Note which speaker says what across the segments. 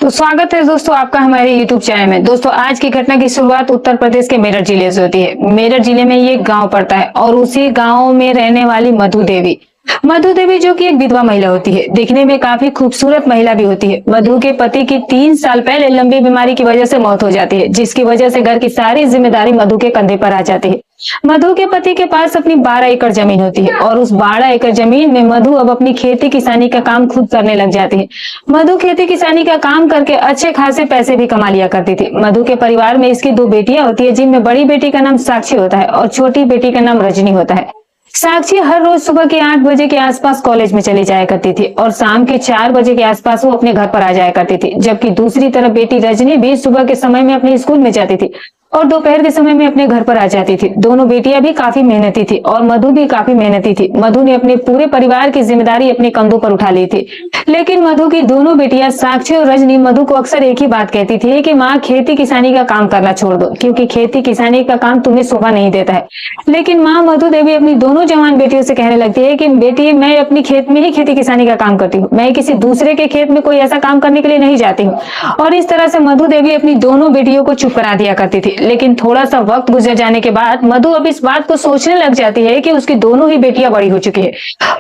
Speaker 1: तो स्वागत है दोस्तों आपका हमारे YouTube चैनल में। दोस्तों आज की घटना की शुरुआत उत्तर प्रदेश के मेरठ जिले से होती है। मेरठ जिले में ये गांव पड़ता है और उसी गांव में रहने वाली मधु देवी जो कि एक विधवा महिला होती है, दिखने में काफी खूबसूरत महिला भी होती है। मधु के पति की 3 साल पहले लंबी बीमारी की वजह से मौत हो जाती है, जिसकी वजह से घर की सारी जिम्मेदारी मधु के कंधे पर आ जाती है। मधु के पति के पास अपनी 12 एकड़ जमीन होती है और उस 12 एकड़ जमीन में मधु अब अपनी खेती किसानी का काम खुद करने लग जाती है। मधु खेती किसानी का काम करके अच्छे खासे पैसे भी कमा लिया करती थी। मधु के परिवार में इसकी 2 बेटियां होती है, जिनमें बड़ी बेटी का नाम साक्षी होता है और छोटी बेटी का नाम रजनी होता है। साक्षी हर रोज सुबह के 8 बजे के आसपास कॉलेज में चली जाया करती थी और शाम के 4 बजे के आसपास वो अपने घर पर आ जाया करती थी, जबकि दूसरी तरफ बेटी रजनी भी सुबह के समय में अपने स्कूल में जाती थी और दोपहर के समय में अपने घर पर आ जाती थी। दोनों बेटियां भी काफी मेहनती थी और मधु भी काफी मेहनती थी। मधु ने अपने पूरे परिवार की जिम्मेदारी अपने कंधों पर उठा ली थी, लेकिन मधु की दोनों बेटियां साक्षी और रजनी मधु को अक्सर एक ही बात कहती थी कि माँ खेती किसानी का काम करना छोड़ दो, क्योंकि खेती किसानी का काम तुम्हें शोभा नहीं देता है। लेकिन माँ मधु देवी अपनी दोनों जवान बेटियों से कहने लगती है कि बेटी, मैं अपनी खेत में ही खेती किसानी का काम करती हूँ, मैं किसी दूसरे के खेत में कोई ऐसा काम करने के लिए नहीं जाती हूँ। और इस तरह से मधु देवी अपनी दोनों बेटियों को चुप करा दिया करती थी। लेकिन थोड़ा सा वक्त गुजर जाने के बाद मधु अब इस बात को सोचने लग जाती है कि उसकी दोनों ही बेटियां बड़ी हो चुकी है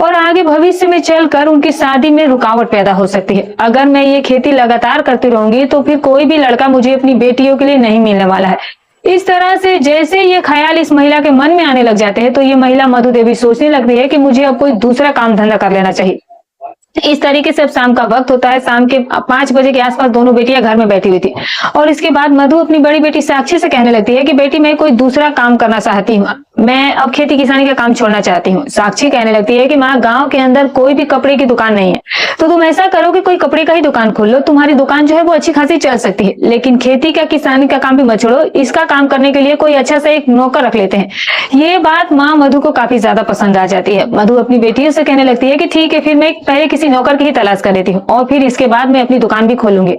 Speaker 1: और आगे भविष्य में चलकर उनकी शादी में रुकावट पैदा हो सकती है। अगर मैं ये खेती लगातार करती रहूंगी तो फिर कोई भी लड़का मुझे अपनी बेटियों के लिए नहीं मिलने वाला है। इस तरह से जैसे ये ख्याल इस महिला के मन में आने लग जाते हैं तो ये महिला मधु देवी सोचने लगती है कि मुझे अब कोई दूसरा काम धंधा कर लेना चाहिए। इस तरीके से अब शाम का वक्त होता है। शाम के 5 बजे के आसपास दोनों बेटियां घर में बैठी हुई थी और इसके बाद मधु अपनी बड़ी बेटी साक्षी से कहने लगती है कि बेटी, मैं कोई दूसरा काम करना चाहती हूँ, मैं अब खेती किसानी का काम छोड़ना चाहती हूँ। साक्षी कहने लगती है कि माँ, गांव के अंदर कोई भी कपड़े की दुकान नहीं है, तो तुम ऐसा करो कि कोई कपड़े का ही दुकान खोल लो, तुम्हारी दुकान जो है वो अच्छी खासी चल सकती है। लेकिन खेती का किसानी का काम भी मत छोड़ो, इसका काम करने के लिए कोई अच्छा सा एक नौकर रख लेते हैं। ये बात माँ मधु को काफी ज्यादा पसंद आ जाती है। मधु अपनी बेटियों से कहने लगती है कि ठीक है, फिर मैं पहले किसी नौकर की ही तलाश कर लेती हूँ और फिर इसके बाद मैं अपनी दुकान भी खोलूंगी।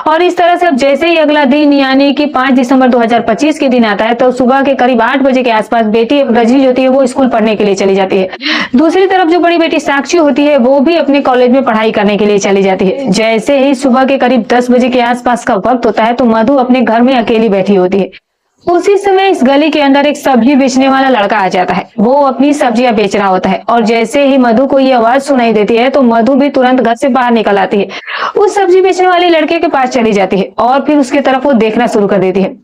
Speaker 1: और इस तरह से अब जैसे ही अगला दिन यानी कि 5 दिसंबर 2025 के दिन आता है तो सुबह के करीब 8 बजे के आसपास बेटी रजनी जो होती है वो स्कूल पढ़ने के लिए चली जाती है। दूसरी तरफ जो बड़ी बेटी साक्षी होती है वो भी अपने कॉलेज में पढ़ाई करने के लिए चली जाती है। जैसे ही सुबह के करीब 10 बजे के आसपास का वक्त होता है तो मधु अपने घर में अकेली बैठी होती है। उसी समय इस गली के अंदर एक सब्जी बेचने वाला लड़का आ जाता है। वो अपनी सब्जियां बेच रहा होता है और जैसे ही मधु को ये आवाज सुनाई देती है तो मधु भी तुरंत घर से बाहर निकल आती है, उस सब्जी बेचने वाले लड़के के पास चली जाती है और फिर उसकी तरफ वो देखना शुरू कर देती है।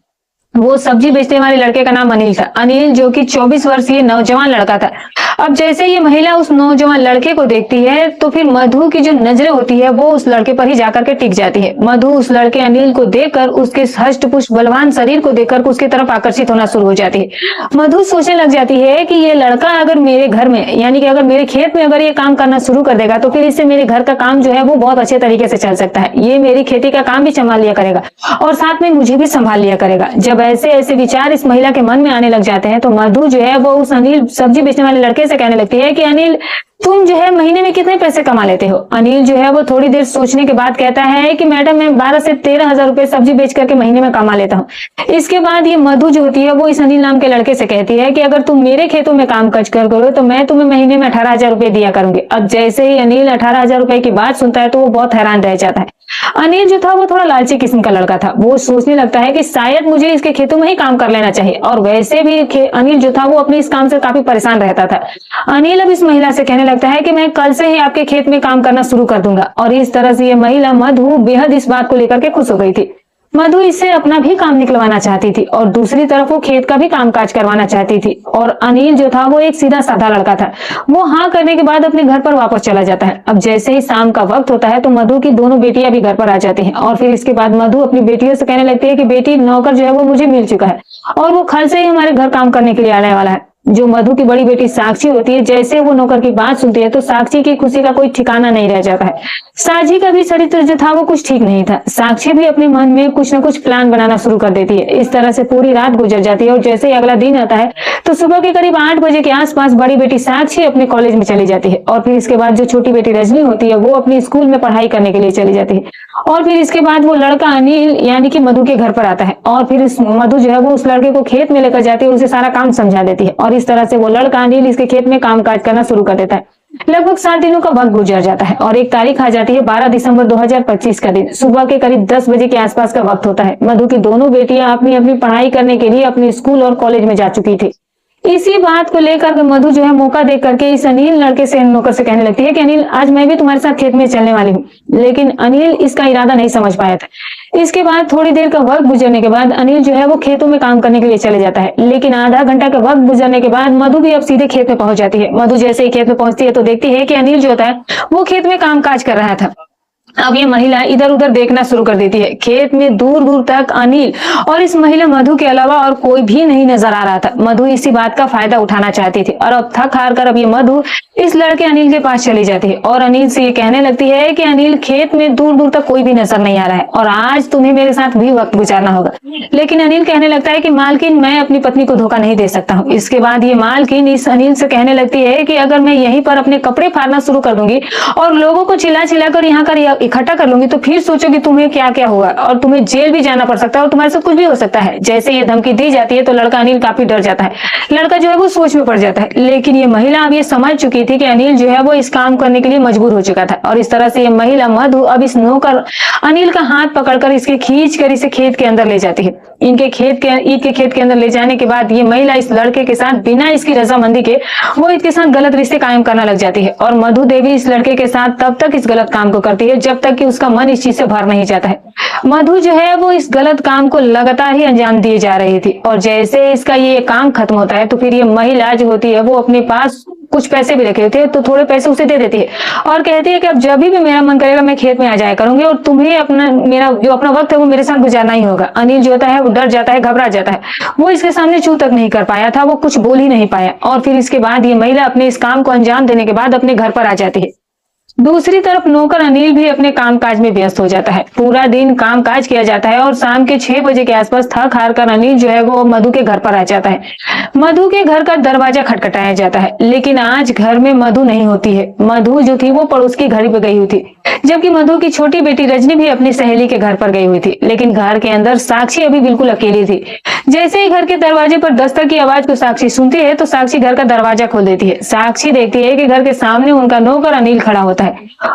Speaker 1: वो सब्जी बेचने वाले लड़के का नाम अनिल था। अनिल जो कि 24 वर्षीय नौजवान लड़का था। अब जैसे ये महिला उस नौजवान लड़के को देखती है तो फिर मधु की जो नजरें होती है वो उस लड़के पर ही जाकर के टिक जाती है। मधु उस लड़के अनिल को देखकर, उसके हष्ट पुष्ट बलवान शरीर को देखकर उसकी तरफ आकर्षित होना शुरू हो जाती है। मधु सोचने लग जाती है कि ये लड़का अगर मेरे घर में यानी कि अगर मेरे खेत में अगर ये काम करना शुरू कर देगा तो फिर इससे मेरे घर का काम जो है वो बहुत अच्छे तरीके से चल सकता है। ये मेरी खेती का काम भी संभाल लिया करेगा और साथ में मुझे भी संभाल लिया करेगा। जब ऐसे ऐसे विचार इस महिला के मन में आने लग जाते हैं तो मधु जो है वो उस अनिल सब्जी बेचने वाले लड़के से कहने लगती है कि अनिल, तुम जो है महीने में कितने पैसे कमा लेते हो? अनिल जो है वो थोड़ी देर सोचने के बाद कहता है कि मैडम, मैं 12 से 13 हजार रुपए सब्जी बेच करके महीने में कमा लेता हूँ। इसके बाद ये मधु जो होती है वो इस अनिल नाम के लड़के से कहती है कि अगर तुम मेरे खेतों में काम काज कर करो तो मैं तुम्हें महीने में 18 हजार रुपए दिया करूंगी। अब जैसे ही अनिल 18 हजार रुपए की बात सुनता है तो वो बहुत हैरान रह जाता है। अनिल जो था वो थोड़ा लालची किस्म का लड़का था। वो सोचने लगता है कि शायद मुझे इसके खेतों में ही काम कर लेना चाहिए और वैसे भी अनिल जो था वो अपने इस काम से काफी परेशान रहता था। अनिल अब इस महिला से कहने लगता है कि मैं कल से ही आपके खेत में काम करना शुरू कर दूंगा और इस तरह से ये महिला मधु बेहद इस बात को लेकर के खुश हो गई थी। मधु इससे अपना भी काम निकलवाना चाहती थी और दूसरी तरफ वो खेत का भी कामकाज करवाना चाहती थी। और अनिल जो था वो एक सीधा साधा लड़का था। वो हाँ करने के बाद अपने घर पर वापस चला जाता है। अब जैसे ही शाम का वक्त होता है तो मधु की दोनों बेटियां भी घर पर आ जाती हैं और फिर इसके बाद मधु अपनी बेटियों से कहने लगती है कि बेटी, नौकर जो है वो मुझे मिल चुका है और वो कल से ही हमारे घर काम करने के लिए आने वाला है। जो मधु की बड़ी बेटी साक्षी होती है, जैसे वो नौकर की बात सुनती है तो साक्षी की खुशी का कोई ठिकाना नहीं रह जाता है। साक्षी का भी चरित्र जो था वो कुछ ठीक नहीं था। साक्षी भी अपने मन में कुछ न कुछ प्लान बनाना शुरू कर देती है। इस तरह से पूरी रात गुजर जाती है और जैसे ही अगला दिन आता है तो सुबह के करीब 8 बजे के आसपास बड़ी बेटी साक्षी अपने कॉलेज में चली जाती है और फिर इसके बाद जो छोटी बेटी रजनी होती है वो अपनी स्कूल में पढ़ाई करने के लिए चली जाती है और फिर इसके बाद वो लड़का अनिल यानी कि मधु के घर पर आता है और फिर मधु जो है वो उस लड़के को खेत में लेकर जाती है, उसे सारा काम समझा देती है और इस तरह से वो लड़का अनिल इसके खेत में काम काज करना शुरू कर देता है। लगभग 7 दिनों का वक्त गुजर जाता है और एक तारीख आ जाती है 12 दिसंबर 2025 का दिन। सुबह के करीब 10 बजे के आसपास का वक्त होता है। मधु की दोनों बेटियां अपनी अपनी पढ़ाई करने के लिए अपने स्कूल और कॉलेज में जा चुकी थी। इसी बात को लेकर के मधु जो है मौका देख करके इस अनिल लड़के से नौकर से कहने लगती है कि अनिल, आज मैं भी तुम्हारे साथ खेत में चलने वाली हूँ। लेकिन अनिल इसका इरादा नहीं समझ पाया था। इसके बाद थोड़ी देर का वक्त गुजरने के बाद अनिल जो है वो खेतों में काम करने के लिए चले जाता है। लेकिन आधा घंटा का वक्त गुजरने के बाद मधु भी अब सीधे खेत में पहुंच जाती है। मधु जैसे ही खेत में पहुंचती है तो देखती है कि अनिल जो होता है वो खेत में काम काज कर रहा था। अब ये महिला इधर उधर देखना शुरू कर देती है। खेत में दूर दूर तक अनिल और इस महिला मधु के अलावा और कोई भी नहीं नजर आ रहा था। मधु इसी बात का फायदा उठाना चाहती थी और अब थक हार कर अब ये मधु इस लड़के अनिल के पास चली जाती है और अनिल से ये कहने लगती है कि अनिल, खेत में दूर दूर तक कोई भी नजर नहीं आ रहा है और आज तुम्हें मेरे साथ भी वक्त गुजारना होगा। लेकिन अनिल कहने लगता है कि मालकिन, मैं अपनी पत्नी को धोखा नहीं दे सकता हूँ। इसके बाद ये मालकिन इस अनिल से कहने लगती है कि अगर मैं यहीं पर अपने कपड़े फाड़ना शुरू कर दूंगी और लोगों को चिल्ला चिल्ला कर यहाँ कर इकट्ठा कर लूंगी तो फिर सोचो कि तुम्हें क्या क्या होगा और तुम्हें जेल भी जाना पड़ सकता है और तुम्हारे साथ कुछ भी हो सकता है। जैसे ये धमकी दी जाती है तो लड़का अनिल काफी डर जाता है। लड़का जो है वो सोच में पड़ जाता है। लेकिन ये महिला अब ये समझ चुकी थी कि अनिल जो है वो इस काम करने के लिए मजबूर हो चुका था और इस तरह से ये महिला मधु अब इस नौकर अनिल का हाथ पकड़कर इसके खींच कर इसे खेत के अंदर ले जाती है। ईद के खेत के अंदर ले जाने के बाद ये महिला इस लड़के के साथ बिना इसकी रजामंदी के वो इसके साथ गलत रिश्ते कायम करना लग जाती है और मधु देवी इस लड़के के साथ तब तक इस गलत काम को करती है जब तक कि उसका मन इस चीज से भर नहीं जाता है। मधु जो है वो इस गलत काम को लगातार ही अंजाम दिए जा रही थी और जैसे इसका ये काम खत्म होता है तो फिर ये महिला जो होती है वो अपने पास कुछ पैसे भी रखे होते हैं तो थोड़े पैसे उसे दे देती है और कहती है कि अब जब भी मेरा मन करेगा मैं खेत में आ जाया करूंगी और तुम्हें अपना वक्त है वो मेरे साथ गुजारना ही होगा। अनिल जो होता है वो डर जाता है, घबरा जाता है। वो इसके सामने चू तक नहीं कर पाया था, वो कुछ बोल ही नहीं पाया और फिर इसके बाद ये महिला अपने इस काम को अंजाम देने के बाद अपने घर पर आ जाती है। दूसरी तरफ नौकर अनिल भी अपने कामकाज में व्यस्त हो जाता है। पूरा दिन कामकाज किया जाता है और शाम के 6 बजे के आसपास थक हार कर अनिल जो है वो मधु के घर पर आ जाता है। मधु के घर का दरवाजा खटखटाया जाता है लेकिन आज घर में मधु नहीं होती है। मधु जो थी वो पड़ोस की घर पे गई हुई थी, जबकि मधु की छोटी बेटी रजनी भी अपनी सहेली के घर पर गई हुई थी। लेकिन घर के अंदर साक्षी अभी बिल्कुल अकेली थी। जैसे ही घर के दरवाजे पर दस्तक की आवाज को साक्षी सुनती है तो साक्षी घर का दरवाजा खोल देती है। साक्षी देखती है कि घर के सामने उनका नौकर अनिल खड़ा होता है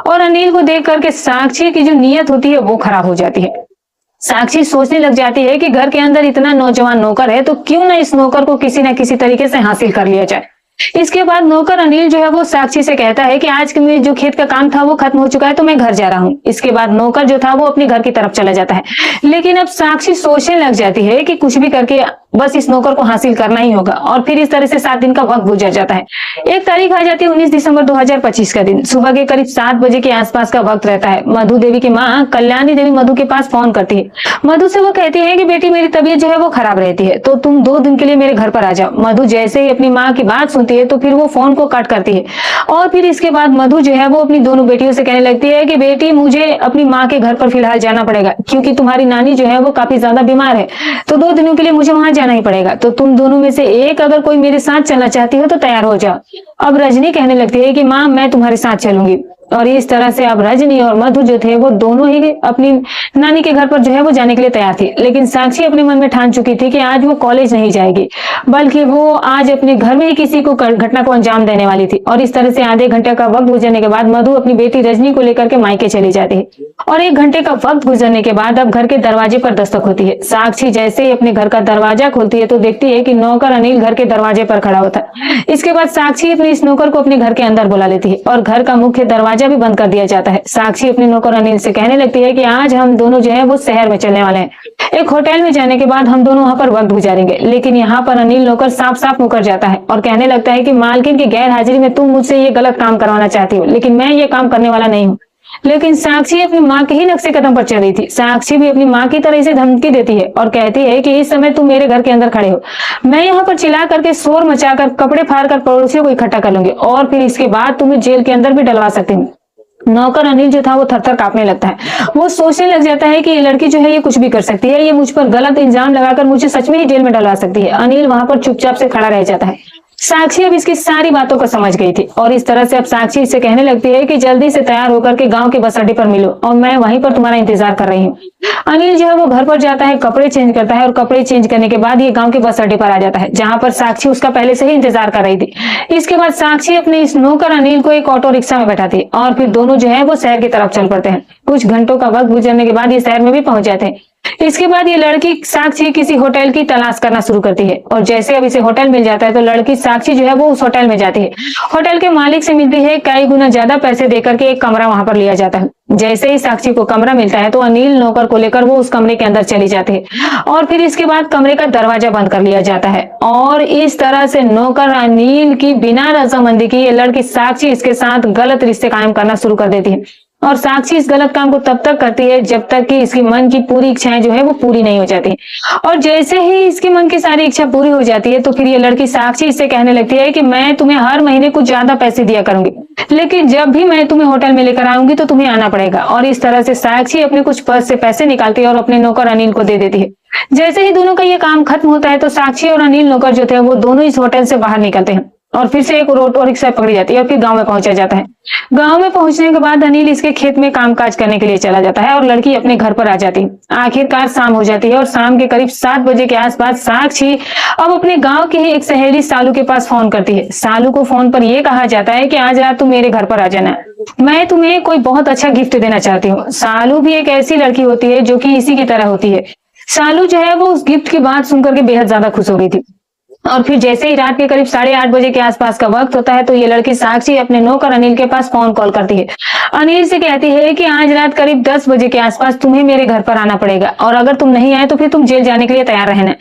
Speaker 1: और अनिल को देख करके साक्षी की जो नीयत होती है वो खराब हो जाती है। साक्षी सोचने लग जाती है कि घर के अंदर इतना नौजवान नौकर है तो क्यों ना इस नौकर को किसी न किसी तरीके से हासिल कर लिया जाए। इसके बाद नौकर अनिल जो है वो साक्षी से कहता है कि आज में जो खेत का काम था वो खत्म हो चुका है तो मैं घर जा रहा हूँ। इसके बाद नौकर जो था वो अपने घर की तरफ चला जाता है। लेकिन अब साक्षी सोचने लग जाती है कि कुछ भी करके बस इस नौकर को हासिल करना ही होगा और फिर इस तरह से 7 दिन का वक्त गुजर जाता है। एक तारीख आ जाती है 19 दिसंबर 2025 का दिन। सुबह के करीब 7 बजे के आसपास का वक्त रहता है। मधु देवी की माँ कल्याणी देवी मधु के पास फोन करती है। मधु से वो कहती है कि बेटी, मेरी तबीयत जो है वो खराब रहती है तो तुम 2 दिन के लिए मेरे घर पर आ जाओ। मधु जैसे ही अपनी माँ की बात सुनती है तो फिर वो फोन को कट करती है और फिर इसके बाद मधु जो है वो अपनी दोनों बेटियों से कहने लगती है कि बेटी, मुझे अपनी माँ के घर पर फिलहाल जाना पड़ेगा क्योंकि तुम्हारी नानी जो है वो काफी ज्यादा बीमार है तो 2 दिनों के लिए मुझे वहां जाना ही पड़ेगा। तो तुम दोनों में से एक अगर कोई मेरे साथ चलना चाहती हो तो तैयार हो जाओ। अब रजनी कहने लगती है कि माँ, मैं तुम्हारे साथ चलूंगी और इस तरह से अब रजनी और मधु जो थे वो दोनों ही अपनी नानी के घर पर जो है वो जाने के लिए तैयार थी। लेकिन साक्षी अपने मन में ठान चुकी थी कि आज वो कॉलेज नहीं जाएगी बल्कि वो आज अपने घर में ही किसी को घटना को अंजाम देने वाली थी। और इस तरह से आधे घंटे का वक्त गुजरने के बाद मधु अपनी बेटी रजनी को लेकर के मायके चली जाती है और 1 घंटे का वक्त गुजरने के बाद अब घर के दरवाजे पर दस्तक होती है। साक्षी जैसे ही अपने घर का दरवाजा खोलती है तो देखती है कि नौकर अनिल घर के दरवाजे पर खड़ा होता है। इसके बाद साक्षी अपने इस नौकर को अपने घर के अंदर बुला लेती है और घर का मुख्य दरवाजा भी बंद कर दिया जाता है। साक्षी अपने नौकर अनिल से कहने लगती है कि आज हम दोनों जो है वो शहर में चलने वाले हैं। एक होटल में जाने के बाद हम दोनों वहां पर वक्त गुजारेंगे। लेकिन यहाँ पर अनिल नौकर साफ साफ मुकर जाता है और कहने लगता है कि मालकिन की गैर हाजिरी में तुम मुझसे ये गलत काम करवाना चाहती हो लेकिन मैं ये काम करने वाला नहीं हूँ। लेकिन साक्षी अपनी माँ के ही नक्शे कदम पर चल रही थी। साक्षी भी अपनी माँ की तरह इसे धमकी देती है और कहती है कि इस समय तुम मेरे घर के अंदर खड़े हो, मैं यहाँ पर चिल्ला करके शोर मचाकर कपड़े फाड़ कर पड़ोसियों को इकट्ठा कर लूंगी और फिर इसके बाद तुम्हें जेल के अंदर भी डलवा सकती हूँ। नौकर अनिल जो था वो थर थर कांपने लगता है। वो सोचने लग जाता है कि ये लड़की जो है ये कुछ भी कर सकती है, ये मुझ पर गलत इल्जाम लगाकर मुझे सच में ही जेल में डलवा सकती है। अनिल वहां पर चुपचाप से खड़ा रह जाता है। साक्षी अब इसकी सारी बातों को समझ गई थी और इस तरह से अब साक्षी इससे कहने लगती है कि जल्दी से तैयार होकर के गांव के बस अड्डे पर मिलो और मैं वहीं पर तुम्हारा इंतजार कर रही हूँ। अनिल जो है वो घर पर जाता है, कपड़े चेंज करता है और कपड़े चेंज करने के बाद ये गांव के बस अड्डे पर आ जाता है जहां पर साक्षी उसका पहले से ही इंतजार कर रही थी। इसके बाद साक्षी अपने इस नौकर अनिल को एक ऑटो रिक्शा में बैठाती है और फिर दोनों जो है वो शहर की तरफ चल पड़ते हैं। कुछ घंटों का वक्त गुजरने के बाद ये शहर में भी पहुंच जाते हैं। इसके बाद ये लड़की साक्षी किसी होटल की तलाश करना शुरू करती है और जैसे अब इसे होटल मिल जाता है तो लड़की साक्षी जो है वो उस होटल में जाती है। होटल के मालिक से मिलती है, कई गुना ज्यादा पैसे देकर के एक कमरा वहां पर लिया जाता है। जैसे ही साक्षी को कमरा मिलता है तो अनिल नौकर को लेकर वो उस कमरे के अंदर चली जाती है और फिर इसके बाद कमरे का दरवाजा बंद कर लिया जाता है और इस तरह से नौकर अनिल की बिना रजामंदी की ये लड़की साक्षी इसके साथ गलत रिश्ते कायम करना शुरू कर देती है। और साक्षी इस गलत काम को तब तक करती है जब तक कि इसकी मन की पूरी इच्छाएं जो है वो पूरी नहीं हो जाती। और जैसे ही इसके मन की सारी इच्छा पूरी हो जाती है तो फिर ये लड़की साक्षी इससे कहने लगती है कि मैं तुम्हें हर महीने कुछ ज्यादा पैसे दिया करूंगी, लेकिन जब भी मैं तुम्हें होटल में लेकर आऊंगी तो तुम्हें आना पड़ेगा। और इस तरह से साक्षी अपने कुछ पर्स से पैसे निकालती है और अपने नौकर अनिल को दे देती है। जैसे ही दोनों का ये काम खत्म होता है तो साक्षी और अनिल नौकर जो थे वो दोनों इस होटल से बाहर निकलते हैं और फिर से एक ऑटो रिक्शा पकड़ी जाती है और फिर गांव में पहुंचा जाता है। गांव में पहुंचने के बाद अनिल इसके खेत में कामकाज करने के लिए चला जाता है और लड़की अपने घर पर आ जाती है। आखिरकार शाम हो जाती है और शाम के करीब 7 बजे के आसपास साक्षी अब अपने गांव की ही एक सहेली सालू के पास फोन करती है। सालू को फोन पर यह कहा जाता है कि आज रात तुम मेरे घर पर आ जाना, मैं तुम्हें कोई बहुत अच्छा गिफ्ट देना चाहती हूँ। सालू भी एक ऐसी लड़की होती है जो कि इसी की तरह होती है। सालू जो है वो उस गिफ्ट की बात सुनकर के बेहद ज्यादा खुश हो गई थी। और फिर जैसे ही रात के करीब 8:30 बजे के आसपास का वक्त होता है तो ये लड़की साक्षी अपने नौकर अनिल के पास फोन कॉल करती है। अनिल से कहती है कि आज रात करीब 10 बजे के आसपास तुम्हें मेरे घर पर आना पड़ेगा और अगर तुम नहीं आए तो फिर तुम जेल जाने के लिए तैयार रहना।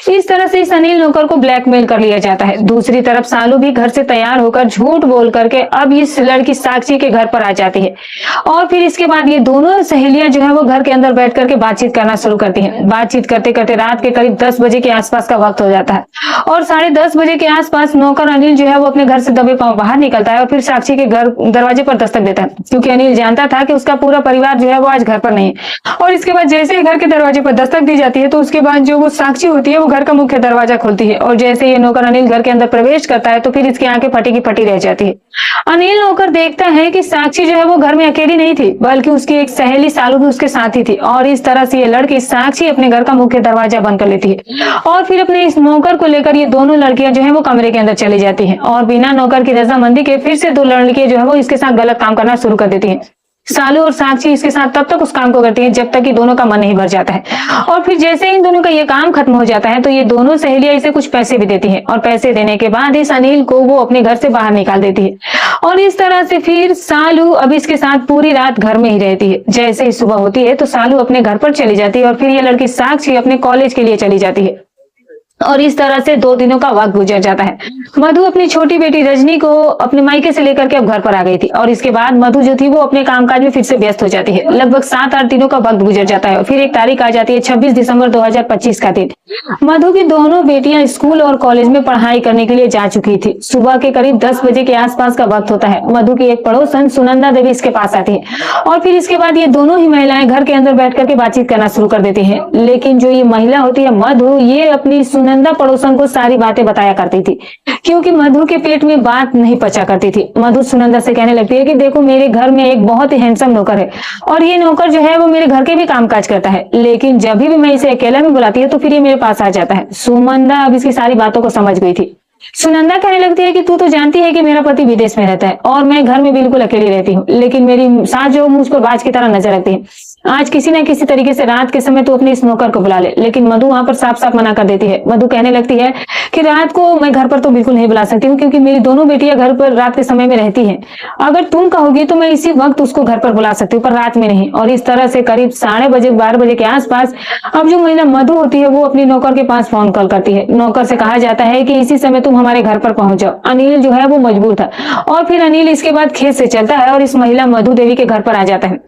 Speaker 1: इस तरह से इस अनिल नौकर को ब्लैकमेल कर लिया जाता है। दूसरी तरफ सालू भी घर से तैयार होकर झूठ बोल करके अब इस लड़की साक्षी के घर पर आ जाती है और फिर इसके बाद ये दोनों सहेलियां जो है वो घर के अंदर बैठ करके बातचीत करना शुरू करती हैं। बातचीत करते करते रात के करीब 10 बजे के आसपास का वक्त हो जाता है और 10:30 बजे के आसपास नौकर अनिल जो है वो अपने घर से दबे पांव बाहर निकलता है और फिर साक्षी के घर दरवाजे पर दस्तक देता है, क्योंकि अनिल जानता था कि उसका पूरा परिवार जो है वो आज घर पर नहीं है। और इसके बाद जैसे ही घर के दरवाजे पर दस्तक दी जाती है तो उसके बाद जो वो साक्षी होती है वो घर का मुख्य दरवाजा खोलती है और जैसे ये नौकर अनिल घर के अंदर प्रवेश करता है तो फिर इसकी आंखें फटी की फटी रह जाती है। अनिल नौकर देखता है कि साक्षी जो है वो घर में अकेली नहीं थी बल्कि उसकी एक सहेली सालू भी उसके साथ ही थी और इस तरह से ये लड़की साक्षी अपने घर का मुख्य दरवाजा बंद कर लेती है और फिर अपने इस नौकर को लेकर ये दोनों लड़कियां जो है वो कमरे के अंदर चली जाती हैं और बिना नौकर की रजामंदी के फिर से 2 लड़कियां जो है वो इसके साथ गलत काम करना शुरू कर देती हैं। सालू और साक्षी इसके साथ तब तक उस काम को करती है जब तक कि दोनों का मन नहीं भर जाता है और फिर जैसे इन दोनों का ये काम खत्म हो जाता है तो ये दोनों सहेलियां इसे कुछ पैसे भी देती हैं और पैसे देने के बाद इस अनिल को वो अपने घर से बाहर निकाल देती है और इस तरह से फिर सालू अब इसके साथ पूरी रात घर में ही रहती है। जैसे ही सुबह होती है तो सालू अपने घर पर चली जाती है और फिर ये लड़की साक्षी अपने कॉलेज के लिए चली जाती है और इस तरह से 2 दिनों का वक्त गुजर जाता है। मधु अपनी छोटी बेटी रजनी को अपने मायके से लेकर के अब घर पर आ गई थी और इसके बाद मधु जो थी वो अपने कामकाज में फिर से व्यस्त हो जाती है। लगभग 7-8 दिनों का वक्त गुजर जाता है और फिर एक तारीख आ जाती है 26 दिसंबर 2025 का दिन। मधु की दोनों बेटियां स्कूल और कॉलेज में पढ़ाई करने के लिए जा चुकी थी। सुबह के करीब 10 बजे के आसपास का वक्त होता है। मधु की एक पड़ोसन सुनंदा देवी इसके पास आती है और फिर इसके बाद ये दोनों ही महिलाएं घर के अंदर बैठ करके बातचीत करना शुरू कर देती है। लेकिन जो ये महिला होती है मधु, ये अपनी सुनंदा पड़ोसन को सारी बातें बताया करती थी क्योंकि मधु के पेट में बात नहीं पचा करती थी। मधु सुनंदा से कहने लगती है कि देखो मेरे घर में एक बहुत ही हैंडसम नौकर है और ये नौकर जो है वो मेरे घर के भी कामकाज करता है, लेकिन जब भी मैं इसे अकेला में बुलाती है तो फिर ये मेरे पास आ जाता है। सुनंदा अब इसकी सारी बातों को समझ गई थी। सुनंदा कहने लगती है कि तू तो जानती है कि मेरा पति विदेश में रहता है और मैं घर में बिल्कुल अकेली रहती हूँ, लेकिन मेरी सास जो मुझ पर बाज की तरह नजर रखती है। आज किसी न किसी तरीके से रात के समय तो अपने इस नौकर को बुला ले, लेकिन मधु वहां पर साफ साफ मना कर देती है। मधु कहने लगती है कि रात को मैं घर पर तो बिल्कुल नहीं बुला सकती हूँ क्योंकि मेरी दोनों बेटियां घर पर रात के समय में रहती हैं। अगर तुम कहोगी तो मैं इसी वक्त उसको घर पर बुला सकती हूँ पर रात में नहीं। और इस तरह से करीब 12:30 बजे के आसपास अब जो महिला मधु होती है वो अपनी नौकर के पास फोन कॉल करती है। नौकर से कहा जाता है कि इसी समय तुम हमारे घर पर पहुंच जाओ। अनिल जो है वो मजबूर था और फिर अनिल इसके बाद खेत से चलता है और इस महिला मधु देवी के घर पर आ जाता है।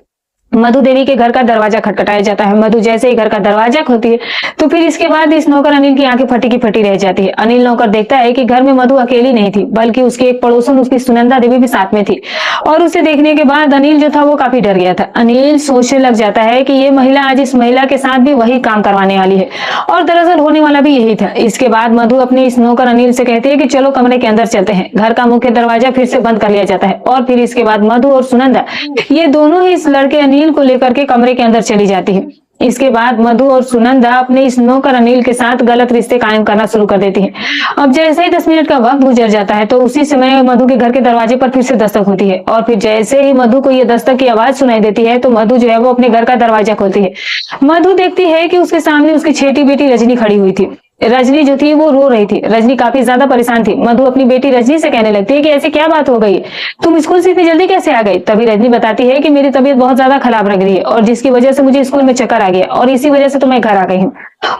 Speaker 1: मधु देवी के घर का दरवाजा खटखटाया जाता है। मधु जैसे ही घर का दरवाजा खोलती है तो फिर इसके बाद इस नौकर अनिल की आंखें फटी की फटी रह जाती है। अनिल नौकर देखता है कि घर में मधु अकेली नहीं थी, बल्कि उसकी एक पड़ोसन उसकी सुनंदा देवी भी साथ में थी। और उसे देखने के बाद अनिल जो था वो काफी डर गया था। अनिल सोचने लग जाता है कि ये महिला आज इस महिला के साथ भी वही काम करवाने वाली है, और दरअसल होने वाला भी यही था। इसके बाद मधु अपने इस नौकर अनिल से कहती है कि चलो कमरे के अंदर चलते हैं। घर का मुख्य दरवाजा फिर से बंद कर लिया जाता है और फिर इसके बाद मधु और सुनंदा ये दोनों ही इस लड़के अनिल को लेकर के कमरे के अंदर चली जाती है। इसके बाद मधु और सुनंदा अपने इस नौकर अनिल के साथ गलत रिश्ते कायम करना शुरू कर देती है। अब जैसे ही 10 मिनट का वक्त गुजर जाता है तो उसी समय मधु के घर के दरवाजे पर फिर से दस्तक होती है, और फिर जैसे ही मधु को ये दस्तक की आवाज सुनाई देती है तो मधु जो है वो अपने घर का दरवाजा खोलती है। मधु देखती है कि उसके सामने उसकी छोटी बेटी रजनी खड़ी हुई थी। रजनी जो थी वो रो रही थी। रजनी काफी ज्यादा परेशान थी। मधु अपनी बेटी रजनी से कहने लगती है कि ऐसे क्या बात हो गई, तुम स्कूल से इतनी जल्दी कैसे आ गई। तभी रजनी बताती है कि मेरी तबीयत बहुत ज्यादा खराब लग रही है और जिसकी वजह से मुझे स्कूल में चक्कर आ गया और इसी वजह से तो मैं घर आ गई हूँ।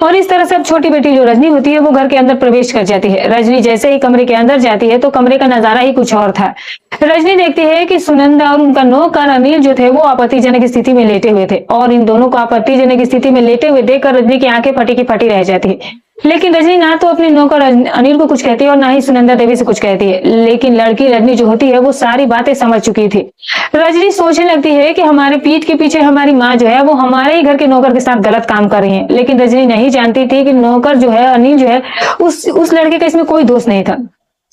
Speaker 1: और इस तरह से अब छोटी बेटी जो रजनी होती है वो घर के अंदर प्रवेश कर जाती है। रजनी जैसे ही कमरे के अंदर जाती है तो कमरे का नजारा ही कुछ और था। रजनी देखती है कि सुनंदा और उनका नौकर अनिल जो थे वो आपत्तिजनक स्थिति में लेटे हुए थे, और इन दोनों को आपत्तिजनक स्थिति में लेटे हुए देखकर रजनी की आंखें फटी की फटी रह जाती है। लेकिन रजनी ना तो अपने नौकर अनिल को कुछ कहती है और ना ही सुनंदा देवी से कुछ कहती है। लेकिन लड़की रजनी जो होती है वो सारी बातें समझ चुकी थी। रजनी सोचने लगती है कि हमारे पीठ के पीछे हमारी माँ जो है वो हमारे ही घर के नौकर के साथ गलत काम कर रही है। लेकिन रजनी नहीं जानती थी कि नौकर जो है अनिल जो है उस लड़के का इसमें कोई दोष नहीं था।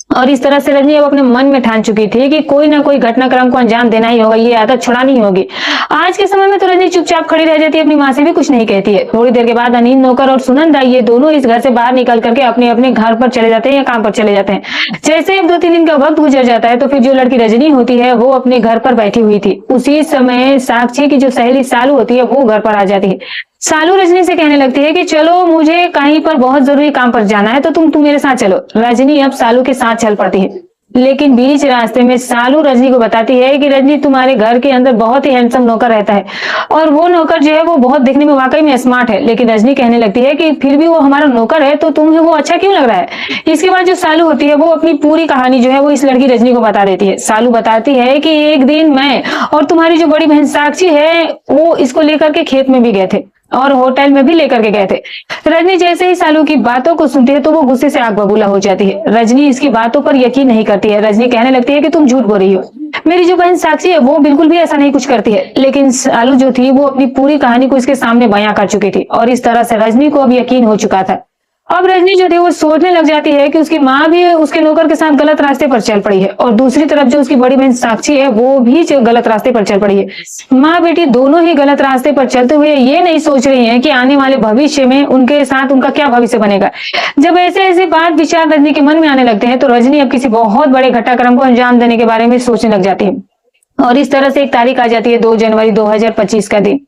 Speaker 1: और इस तरह से रजनी अब अपने मन में ठान चुकी थी कि कोई ना कोई घटनाक्रम को अंजाम देना ही होगा, ये आदत छुड़ानी होगी। आज के समय में तो रजनी चुपचाप खड़ी रह जाती है, अपनी माँ से भी कुछ नहीं कहती है। थोड़ी देर के बाद अनिल नौकर और सुनंदा ये दोनों इस घर से बाहर निकल करके अपने अपने घर पर चले जाते हैं या काम पर चले जाते हैं। जैसे अब 2-3 दिन का वक्त गुजर जाता है तो फिर जो लड़की रजनी होती है वो अपने घर पर बैठी हुई थी। उसी समय साक्षी की जो सहेली सालू होती है वो घर पर आ जाती है। सालू रजनी से कहने लगती है कि चलो मुझे कहीं पर बहुत जरूरी काम पर जाना है तो तुम मेरे साथ चलो। रजनी अब सालू के साथ चल पड़ती है, लेकिन बीच रास्ते में सालू रजनी को बताती है कि रजनी तुम्हारे घर के अंदर बहुत ही हैंडसम नौकर रहता है और वो नौकर जो है वो बहुत दिखने में वाकई में स्मार्ट है। लेकिन रजनी कहने लगती है कि फिर भी वो हमारा नौकर है तो तुम्हें वो अच्छा क्यों लग रहा है। इसके बाद जो सालू होती है वो अपनी पूरी कहानी जो है वो इस लड़की रजनी को बता देती है। सालू बताती है कि एक दिन मैं और तुम्हारी जो बड़ी बहन साक्षी है वो इसको लेकर के खेत में भी गए थे और होटल में भी लेकर के गए थे। रजनी जैसे ही सालू की बातों को सुनती है तो वो गुस्से से आग बबूला हो जाती है। रजनी इसकी बातों पर यकीन नहीं करती है। रजनी कहने लगती है कि तुम झूठ बोल रही हो, मेरी जो बहन साक्षी है वो बिल्कुल भी ऐसा नहीं कुछ करती है। लेकिन सालू जो थी वो अपनी पूरी कहानी को इसके सामने बयां कर चुकी थी और इस तरह से रजनी को अब यकीन हो चुका था। अब रजनी जो थी वो सोचने लग जाती है कि उसकी माँ भी उसके नौकर के साथ गलत रास्ते पर चल पड़ी है और दूसरी तरफ जो उसकी बड़ी बहन साक्षी है वो भी गलत रास्ते पर चल पड़ी है। माँ बेटी दोनों ही गलत रास्ते पर चलते हुए ये नहीं सोच रही हैं कि आने वाले भविष्य में उनके साथ उनका क्या भविष्य बनेगा। जब ऐसे ऐसे बात विचार रजनी के मन में आने लगते हैं तो रजनी अब किसी बहुत बड़े घटनाक्रम को अंजाम देने के बारे में सोचने लग जाती है। और इस तरह से एक तारीख आ जाती है 2 जनवरी 2025 का दिन।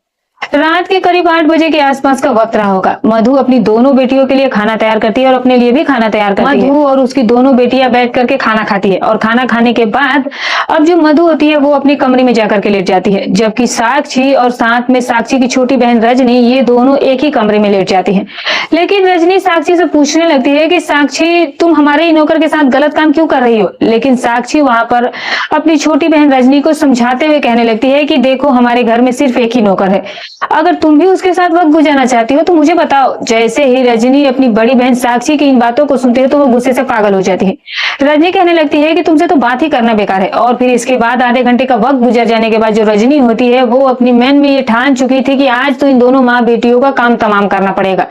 Speaker 1: रात के करीब 8 बजे के आसपास का वक्त रहा होगा। मधु अपनी दोनों बेटियों के लिए खाना तैयार करती है और अपने लिए भी खाना तैयार करती है। मधु और उसकी दोनों बेटियां बैठ करके खाना खाती है और खाना खाने के बाद अब जो मधु होती है वो अपने कमरे में जाकर के लेट जाती है, जबकि साक्षी और साथ में साक्षी की छोटी बहन रजनी ये दोनों एक ही कमरे में लेट जाती है। लेकिन रजनी साक्षी से पूछने लगती है कि साक्षी तुम हमारे ही नौकर के साथ गलत काम क्यों कर रही हो। लेकिन साक्षी वहां पर अपनी छोटी बहन रजनी को समझाते हुए कहने लगती है कि देखो हमारे घर में सिर्फ एक ही नौकर है, अगर तुम भी उसके साथ वक्त गुजारना चाहती हो तो मुझे बताओ। जैसे ही रजनी अपनी बड़ी बहन साक्षी की इन बातों को सुनती है तो वो गुस्से से पागल हो जाती है। रजनी कहने लगती है कि तुमसे तो बात ही करना बेकार है। और फिर इसके बाद आधे घंटे का वक्त गुजर जाने के बाद जो रजनी होती है वो अपनी मन में ये ठान चुकी थी कि आज तो इन दोनों माँ बेटियों का काम तमाम करना पड़ेगा।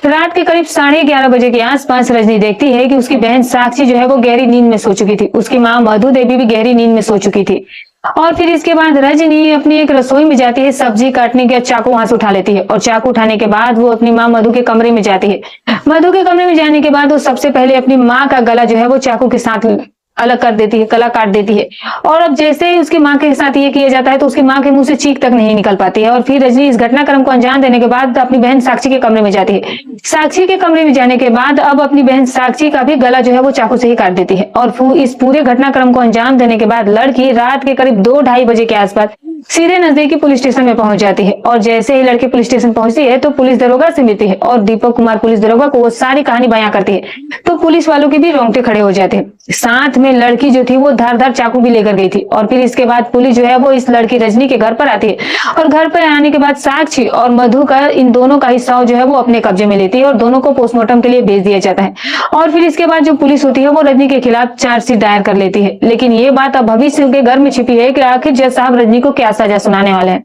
Speaker 1: रात के करीब 11:30 बजे के आसपास रजनी देखती है कि उसकी बहन साक्षी जो है वो गहरी नींद में सो चुकी थी। उसकी माँ मधु देवी भी गहरी नींद में सो चुकी थी। और फिर इसके बाद रजनी अपनी एक रसोई में जाती है, सब्जी काटने के चाकू वहां से उठा लेती है और चाकू उठाने के बाद वो अपनी माँ मधु के कमरे में जाती है। मधु के कमरे में जाने के बाद वो सबसे पहले अपनी माँ का गला जो है वो चाकू के साथ अलग कर देती है, गला काट देती है। और अब जैसे ही उसकी माँ के साथ ये किया जाता है तो उसकी माँ के मुंह से चीख तक नहीं निकल पाती है। और फिर रजनी इस घटनाक्रम को अंजाम देने के बाद अपनी बहन साक्षी के कमरे में जाती है। साक्षी के कमरे में जाने के बाद अब अपनी बहन साक्षी का भी गला जो है वो चाकू से ही काट देती है। और इस पूरे घटनाक्रम को अंजाम देने के बाद लड़की रात के करीब 2-2:30 बजे के आसपास सीधे नजदीकी पुलिस स्टेशन में पहुंच जाती है और जैसे ही लड़की पुलिस स्टेशन पहुंचती है तो पुलिस दरोगा से मिलती है और दीपक कुमार पुलिस दरोगा को वो सारी कहानी बयां करती है। तो पुलिस वालों के भी रोंगटे खड़े हो जाते हैं। साथ में लड़की जो थी वो धारदार चाकू भी लेकर गई थी और फिर इसके बाद पुलिस जो है वो इस लड़की रजनी के घर पर आती है और घर पर आने के बाद साक्षी और मधु का इन दोनों का हिस्सा जो है वो अपने कब्जे में लेती है और दोनों को पोस्टमार्टम के लिए भेज दिया जाता है। और फिर इसके बाद जो पुलिस होती है वो रजनी के खिलाफ चार्जशीट दायर कर लेती है। लेकिन ये बात अब भविष्य के घर में छिपी है कि आखिर जज साहब रजनी को क्या सजा सुनाने वाले हैं।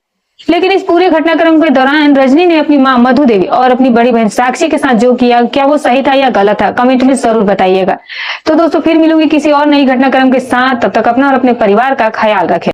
Speaker 1: लेकिन इस पूरे घटनाक्रम के दौरान रजनी ने अपनी मां मधु देवी और अपनी बड़ी बहन साक्षी के साथ जो किया, क्या वो सही था या गलत था, कमेंट में जरूर बताइएगा। तो दोस्तों फिर मिलूंगी किसी और नई घटनाक्रम के साथ, तब तक अपना और अपने परिवार का ख्याल रखें।